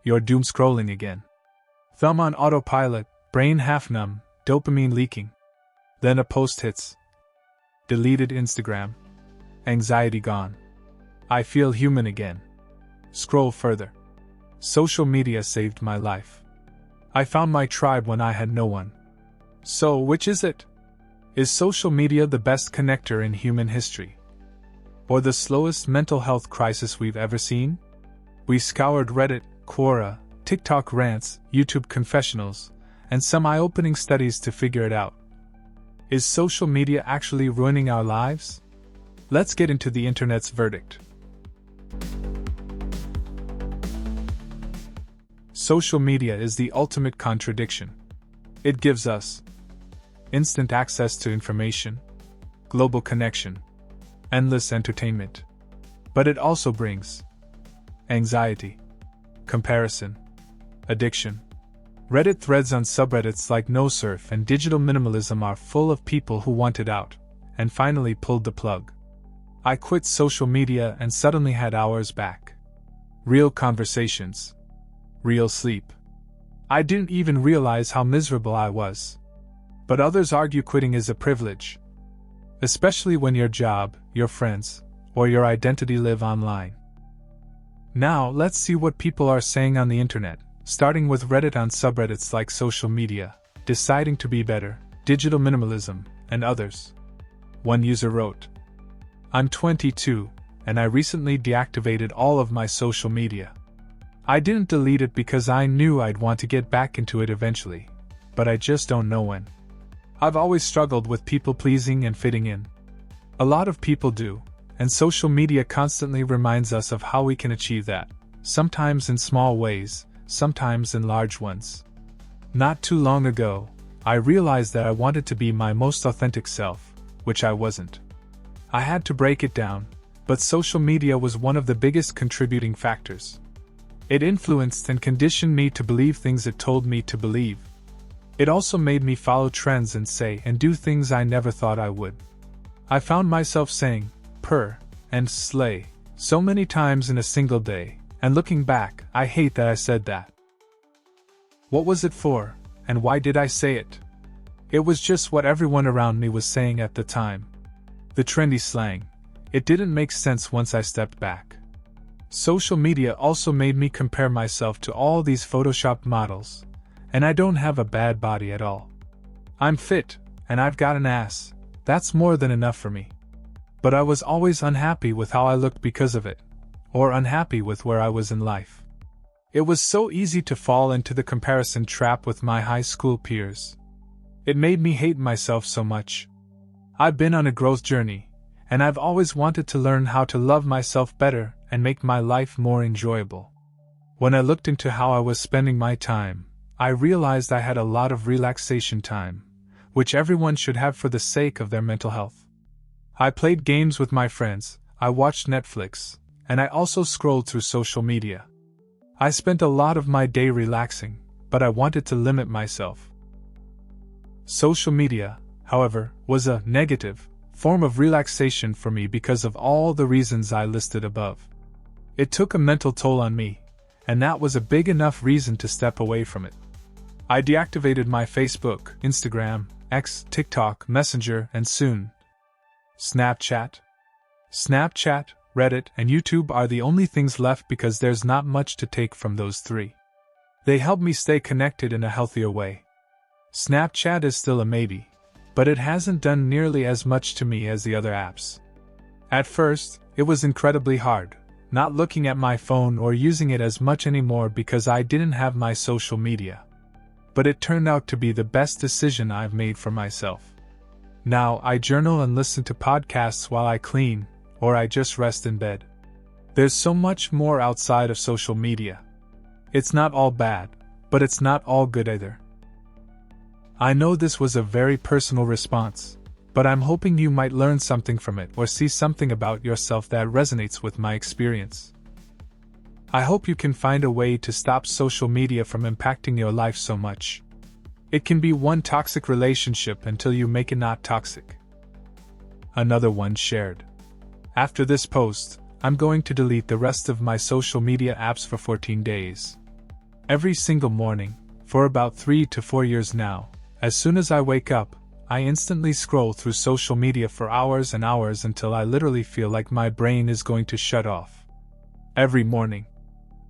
You're doom scrolling again. Thumb on autopilot, brain half numb, dopamine leaking. Then a post hits. Deleted Instagram. Anxiety gone. I feel human again. Scroll further. Social media saved my life. I found my tribe when I had no one. So, which is it? Is social media the best connector in human history? Or the slowest mental health crisis we've ever seen? We scoured Reddit, Quora, TikTok rants, YouTube confessionals, and some eye-opening studies to figure it out. Is social media actually ruining our lives? Let's get into the internet's verdict. Social media is the ultimate contradiction. It gives us instant access to information, global connection, endless entertainment. But it also brings anxiety, comparison, addiction. Reddit threads on subreddits like NoSurf and Digital Minimalism are full of people who wanted out, and finally pulled the plug. I quit social media and suddenly had hours back. Real conversations. Real sleep. I didn't even realize how miserable I was. But others argue quitting is a privilege. Especially when your job, your friends, or your identity live online. Now, let's see what people are saying on the internet, starting with Reddit on subreddits like social media, deciding to be better, digital minimalism, and others. One user wrote, I'm 22, and I recently deactivated all of my social media. I didn't delete it because I knew I'd want to get back into it eventually, but I just don't know when. I've always struggled with people-pleasing and fitting in. A lot of people do, and social media constantly reminds us of how we can achieve that, sometimes in small ways, sometimes in large ones. Not too long ago, I realized that I wanted to be my most authentic self, which I wasn't. I had to break it down, but social media was one of the biggest contributing factors. It influenced and conditioned me to believe things it told me to believe. It also made me follow trends and say and do things I never thought I would. I found myself saying, purr, and slay, so many times in a single day, and looking back, I hate that I said that. What was it for, and why did I say it? It was just what everyone around me was saying at the time. The trendy slang. It didn't make sense once I stepped back. Social media also made me compare myself to all these photoshopped models. And I don't have a bad body at all. I'm fit, and I've got an ass. That's more than enough for me. But I was always unhappy with how I looked because of it, or unhappy with where I was in life. It was so easy to fall into the comparison trap with my high school peers. It made me hate myself so much. I've been on a growth journey, and I've always wanted to learn how to love myself better and make my life more enjoyable. When I looked into how I was spending my time, I realized I had a lot of relaxation time, which everyone should have for the sake of their mental health. I played games with my friends, I watched Netflix, and I also scrolled through social media. I spent a lot of my day relaxing, but I wanted to limit myself. Social media, however, was a negative form of relaxation for me because of all the reasons I listed above. It took a mental toll on me, and that was a big enough reason to step away from it. I deactivated my Facebook, Instagram, X, TikTok, Messenger, and soon Snapchat. Snapchat, Reddit, and YouTube are the only things left because there's not much to take from those three. They help me stay connected in a healthier way. Snapchat is still a maybe, but it hasn't done nearly as much to me as the other apps. At first, it was incredibly hard, not looking at my phone or using it as much anymore because I didn't have my social media. But it turned out to be the best decision I've made for myself. Now I journal and listen to podcasts while I clean, or I just rest in bed. There's so much more outside of social media. It's not all bad, but it's not all good either. I know this was a very personal response, but I'm hoping you might learn something from it or see something about yourself that resonates with my experience. I hope you can find a way to stop social media from impacting your life so much. It can be one toxic relationship until you make it not toxic. Another one shared. After this post, I'm going to delete the rest of my social media apps for 14 days. Every single morning, for about 3 to 4 years now, as soon as I wake up, I instantly scroll through social media for hours and hours until I literally feel like my brain is going to shut off. Every morning.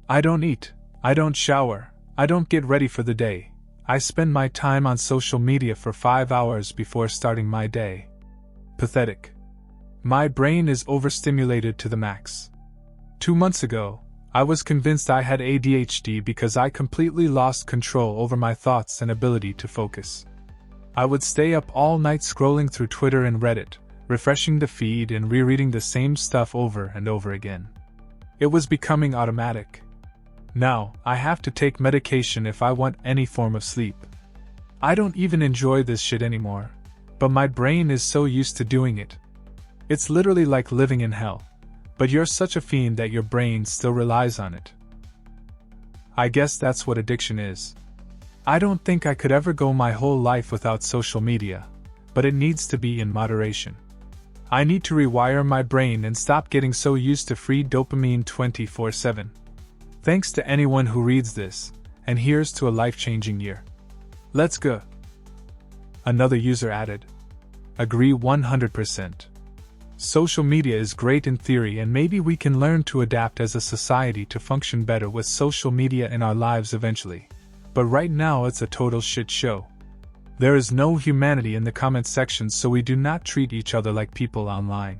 I don't eat, I don't shower, I don't get ready for the day. I spend my time on social media for 5 hours before starting my day. Pathetic. My brain is overstimulated to the max. 2 months ago, I was convinced I had ADHD because I completely lost control over my thoughts and ability to focus. I would stay up all night scrolling through Twitter and Reddit, refreshing the feed and rereading the same stuff over and over again. It was becoming automatic. Now, I have to take medication if I want any form of sleep. I don't even enjoy this shit anymore, but my brain is so used to doing it. It's literally like living in hell, but you're such a fiend that your brain still relies on it. I guess that's what addiction is. I don't think I could ever go my whole life without social media, but it needs to be in moderation. I need to rewire my brain and stop getting so used to free dopamine 24/7. Thanks to anyone who reads this, and here's to a life-changing year. Let's go. Another user added. Agree 100%. Social media is great in theory, and maybe we can learn to adapt as a society to function better with social media in our lives eventually. But right now it's a total shit show. There is no humanity in the comment sections, so we do not treat each other like people online.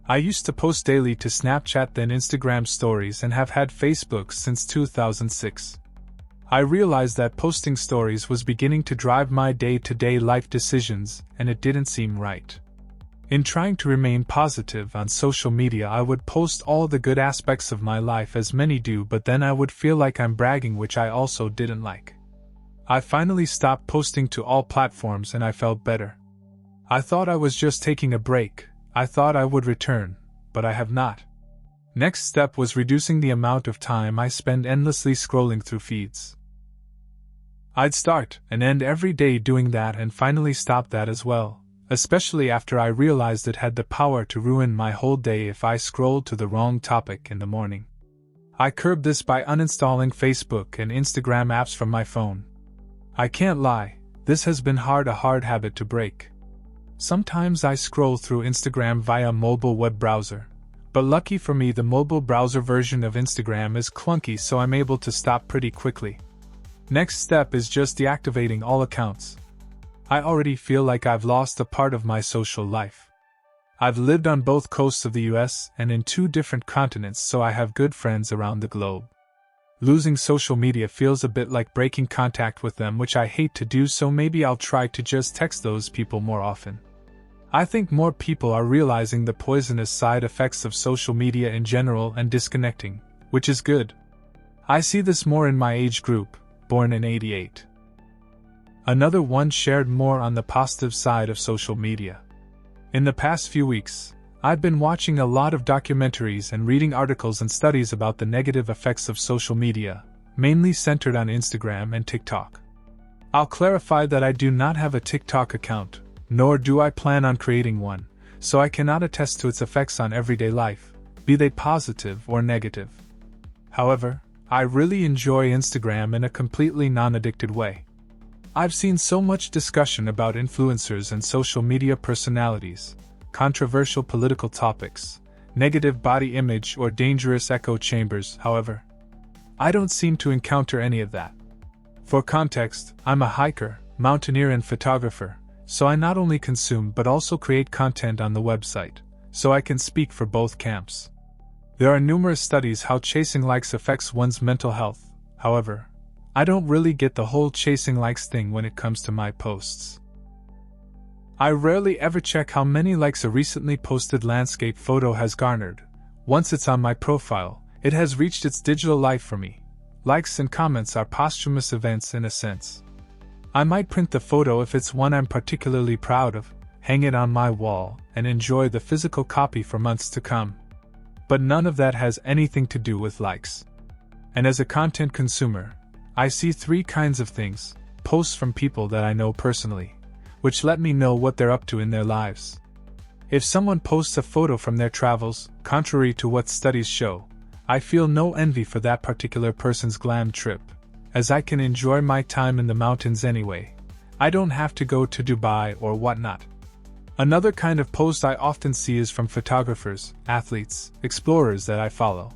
I used to post daily to Snapchat, then Instagram stories, and have had Facebook since 2006. I realized that posting stories was beginning to drive my day-to-day life decisions, and it didn't seem right. In trying to remain positive on social media, I would post all the good aspects of my life, as many do, but then I would feel like I'm bragging, which I also didn't like. I finally stopped posting to all platforms and I felt better. I thought I was just taking a break. I thought I would return, but I have not. Next step was reducing the amount of time I spend endlessly scrolling through feeds. I'd start and end every day doing that and finally stop that as well, especially after I realized it had the power to ruin my whole day if I scrolled to the wrong topic in the morning. I curbed this by uninstalling Facebook and Instagram apps from my phone. I can't lie, this has been a hard habit to break. Sometimes I scroll through Instagram via mobile web browser, but lucky for me the mobile browser version of Instagram is clunky, so I'm able to stop pretty quickly. Next step is just deactivating all accounts. I already feel like I've lost a part of my social life. I've lived on both coasts of the US and in 2 different continents, so I have good friends around the globe. Losing social media feels a bit like breaking contact with them, which I hate to do, so maybe I'll try to just text those people more often. I think more people are realizing the poisonous side effects of social media in general and disconnecting, which is good. I see this more in my age group, born in '88. Another one shared more on the positive side of social media. In the past few weeks, I've been watching a lot of documentaries and reading articles and studies about the negative effects of social media, mainly centered on Instagram and TikTok. I'll clarify that I do not have a TikTok account, nor do I plan on creating one, so I cannot attest to its effects on everyday life, be they positive or negative. However, I really enjoy Instagram in a completely non-addicted way. I've seen so much discussion about influencers and social media personalities, controversial political topics, negative body image, or dangerous echo chambers. However, I don't seem to encounter any of that. For context, I'm a hiker, mountaineer, and photographer, so I not only consume but also create content on the website, so I can speak for both camps. There are numerous studies how chasing likes affects one's mental health. However, I don't really get the whole chasing likes thing when it comes to my posts. I rarely ever check how many likes a recently posted landscape photo has garnered. Once it's on my profile, it has reached its digital life for me. Likes and comments are posthumous events in a sense. I might print the photo if it's one I'm particularly proud of, hang it on my wall, and enjoy the physical copy for months to come. But none of that has anything to do with likes. And as a content consumer, I see 3 kinds of things: posts from people that I know personally, which let me know what they're up to in their lives. If someone posts a photo from their travels, contrary to what studies show, I feel no envy for that particular person's glam trip. as I can enjoy my time in the mountains anyway. I don't have to go to Dubai or whatnot. Another kind of post I often see is from photographers, athletes, explorers that I follow.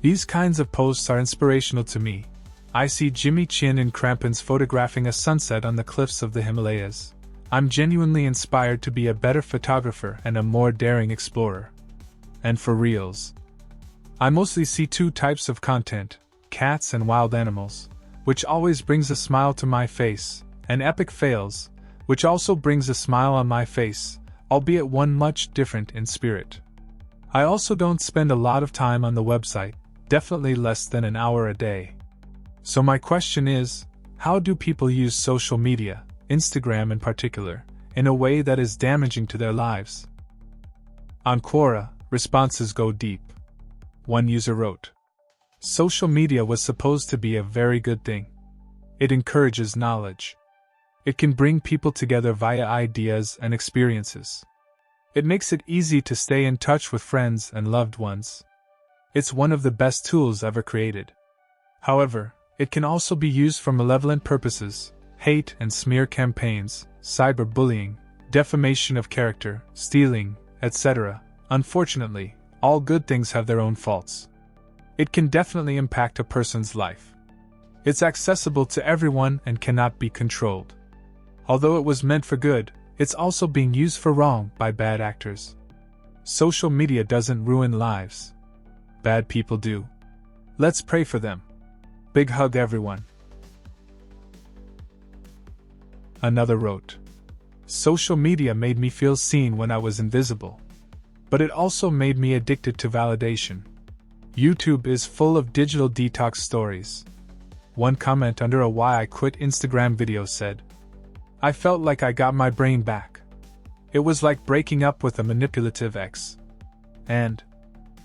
These kinds of posts are inspirational to me. I see Jimmy Chin in crampons photographing a sunset on the cliffs of the Himalayas. I'm genuinely inspired to be a better photographer and a more daring explorer. And for reals, I mostly see two types of content, cats and wild animals, which always brings a smile to my face, and epic fails, which also brings a smile on my face, albeit one much different in spirit. I also don't spend a lot of time on the website, definitely less than an hour a day. So my question is, how do people use social media, Instagram in particular, in a way that is damaging to their lives? On Quora, responses go deep. One user wrote, "Social media was supposed to be a very good thing. It encourages knowledge. It can bring people together via ideas and experiences. It makes it easy to stay in touch with friends and loved ones. It's one of the best tools ever created. However, it can also be used for malevolent purposes, hate and smear campaigns, cyberbullying, defamation of character, stealing, etc. Unfortunately, all good things have their own faults. It can definitely impact a person's life. It's accessible to everyone and cannot be controlled. Although it was meant for good, it's also being used for wrong by bad actors. Social media doesn't ruin lives. Bad people do. Let's pray for them. Big hug, everyone." Another wrote, "Social media made me feel seen when I was invisible. But it also made me addicted to validation. YouTube is full of digital detox stories." One comment under a "Why I Quit Instagram" video said, "I felt like I got my brain back. It was like breaking up with a manipulative ex. And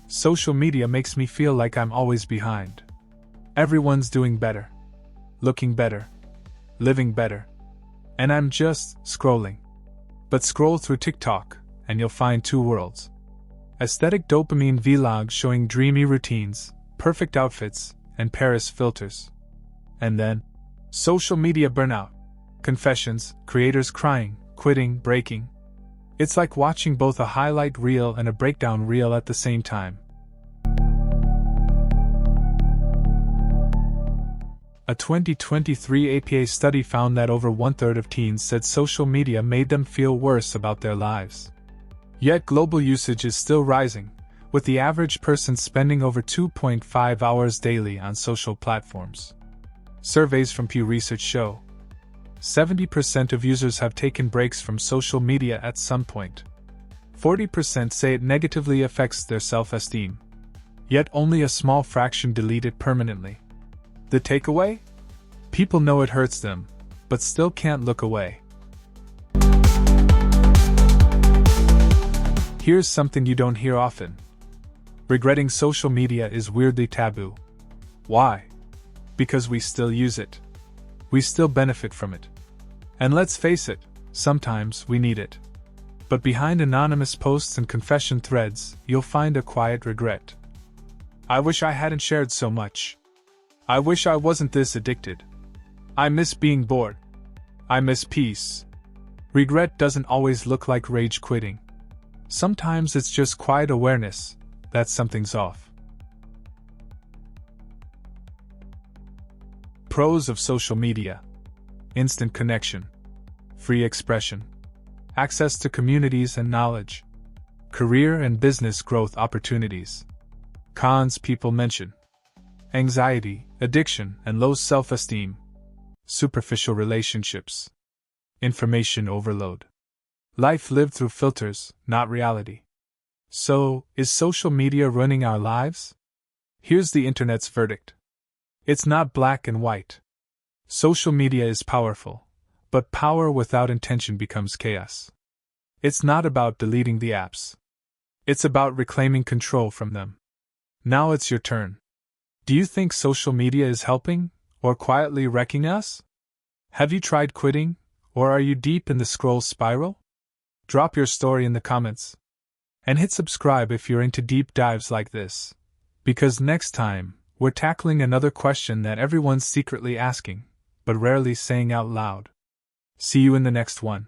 social media makes me feel like I'm always behind. Everyone's doing better, looking better, living better. And I'm just scrolling. But scroll through TikTok, and you'll find two worlds. Aesthetic dopamine vlogs showing dreamy routines, perfect outfits, and Paris filters. And then, social media burnout. Confessions, creators crying, quitting, breaking. It's like watching both a highlight reel and a breakdown reel at the same time." A 2023 APA study found that over one-third of teens said social media made them feel worse about their lives. Yet global usage is still rising, with the average person spending over 2.5 hours daily on social platforms. Surveys from Pew Research show 70% of users have taken breaks from social media at some point. 40% say it negatively affects their self-esteem. Yet only a small fraction delete it permanently. The takeaway? People know it hurts them, but still can't look away. Here's something you don't hear often. Regretting social media is weirdly taboo. Why? Because we still use it. We still benefit from it. And let's face it, sometimes we need it. But behind anonymous posts and confession threads, you'll find a quiet regret. I wish I hadn't shared so much. I wish I wasn't this addicted. I miss being bored. I miss peace. Regret doesn't always look like rage quitting. Sometimes it's just quiet awareness that something's off. Pros of social media: instant connection, free expression, access to communities and knowledge, career and business growth opportunities. Cons people mention: anxiety, addiction, and low self-esteem, superficial relationships, information overload, life lived through filters, not reality. So, is social media ruining our lives? Here's the internet's verdict. It's not black and white. Social media is powerful, but power without intention becomes chaos. It's not about deleting the apps. It's about reclaiming control from them. Now it's your turn. Do you think social media is helping, or quietly wrecking us? Have you tried quitting, or are you deep in the scroll spiral? Drop your story in the comments. And hit subscribe if you're into deep dives like this. Because next time, We're tackling another question that everyone's secretly asking, but rarely saying out loud. See you in the next one.